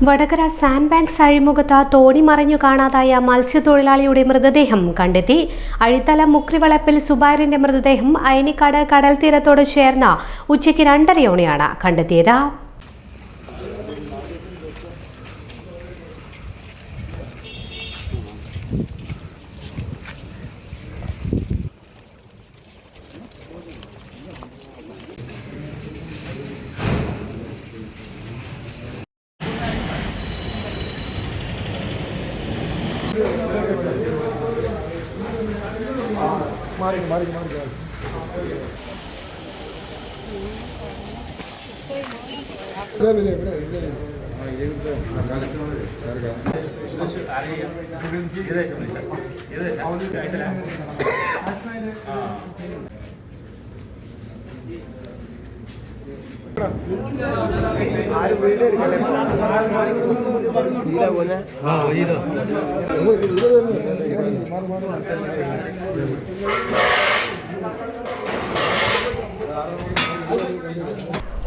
Vadakara sand banks അഴിമുഖത്ത് തോണി മറിഞ്ഞു കാണാതായ മത്സ്യത്തൊഴിലാളിയുടെ മൃതദേഹം കണ്ടെത്തി. അഴിത്തല മുക്രിവളപ്പിൽ സുബൈറിന്റെ മൃതദേഹം അയനിക്കാട് കടൽ തീരത്തോട് ചേർന്ന് ഉച്ചയ്ക്ക് 2:30 കണ്ടെത്തിയത്.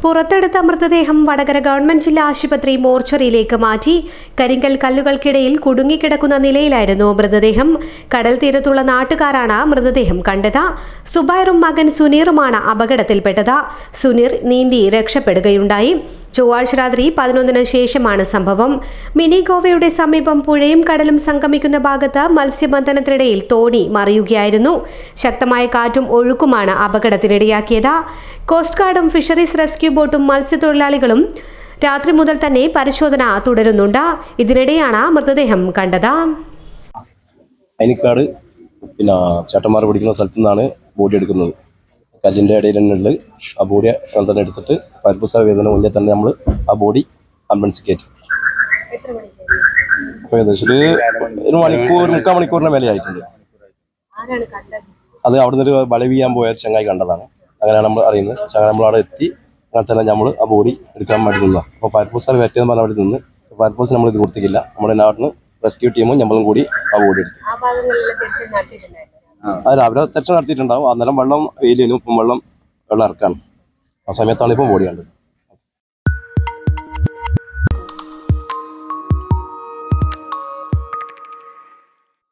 പുറത്തെടുത്ത മൃതദേഹം വടകര ഗവൺമെന്റ് ജില്ലാ ആശുപത്രി മോർച്ചറിയിലേക്ക് മാറ്റി. കരിങ്കൽ കല്ലുകൾക്കിടയിൽ കുടുങ്ങിക്കിടക്കുന്ന നിലയിലായിരുന്നു മൃതദേഹം. കടൽ തീരത്തുള്ള നാട്ടുകാരാണ് മൃതദേഹം കണ്ടത്. സുബൈറും മകൻ സുനീറുമാണ് അപകടത്തിൽപ്പെട്ടത്. സുനീർ നീന്തി രക്ഷപ്പെടുകയുണ്ടായി. ചൊവ്വാഴ്ച രാത്രി 11-ന് ശേഷമാണ് സംഭവം. മിനി ഗോവയുടെ സമീപം പുഴയും കടലും സംഗമിക്കുന്ന ഭാഗത്ത് മത്സ്യബന്ധനത്തിനിടയിൽ തോണി മറിയുകയായിരുന്നു. ശക്തമായ കാറ്റും ഒഴുക്കുമാണ് അപകടത്തിനിടയാക്കിയത്. കോസ്റ്റ് ഗാർഡും ഫിഷറീസ് റെസ്ക്യൂ ബോട്ടും മത്സ്യത്തൊഴിലാളികളും രാത്രി മുതൽ തന്നെ പരിശോധന തുടരുന്നുണ്ട്. ഇതിനിടെയാണ് മൃതദേഹം കണ്ടത്. അയനിക്കാട് ചേട്ടന്മാർ പിടിക്കുന്ന സ്ഥലത്തു നിന്നാണ് ബോഡി എടുക്കുന്നത്. കല്ലിൻ്റെ ഇടയിൽ തന്നെയുള്ളത്. ആ ബോഡി തന്നെ എടുത്തിട്ട് പരിപ്പുസ വേദന മുന്നേ തന്നെ നമ്മൾ ആ ബോഡി ആംബുലൻസ് കയറ്റി. ഏകദേശം ഒരു മണിക്കൂർ 3/4 മണിക്കൂറിന് മേലെ ആയിട്ടുണ്ട്. അത് അവിടെ നിന്നൊരു വല വീയാൻ പോയ ചങ്ങായി കണ്ടതാണ്. അങ്ങനെയാണ് നമ്മൾ അറിയുന്നത്. നമ്മളവിടെ എത്തി അങ്ങനെ തന്നെ നമ്മൾ ആ ബോഡി എടുക്കാൻ വേണ്ടി നിന്നതാണ്. അപ്പോൾ ഫയർഫോഴ്സ് പറ്റിയെന്ന് പറഞ്ഞാൽ അവിടെ നിന്ന് ഫയർഫോഴ്സ് നമ്മൾ ഇത് കൊടുത്തിട്ടില്ല. നമ്മുടെ നാട്ടിൽ നിന്ന് റെസ്ക്യൂ ടീമും നമ്മളും കൂടി ആ ബോഡി എടുത്തു. രാവിലെ തെരച്ചിൽ നടത്തിയിട്ടുണ്ടാവും. അന്നേരം വെള്ളം വെയിലും ഇപ്പം വെള്ളം ഇറക്കാണ്. ആ സമയത്താണ് ഇപ്പം ബോഡി കണ്ടത്.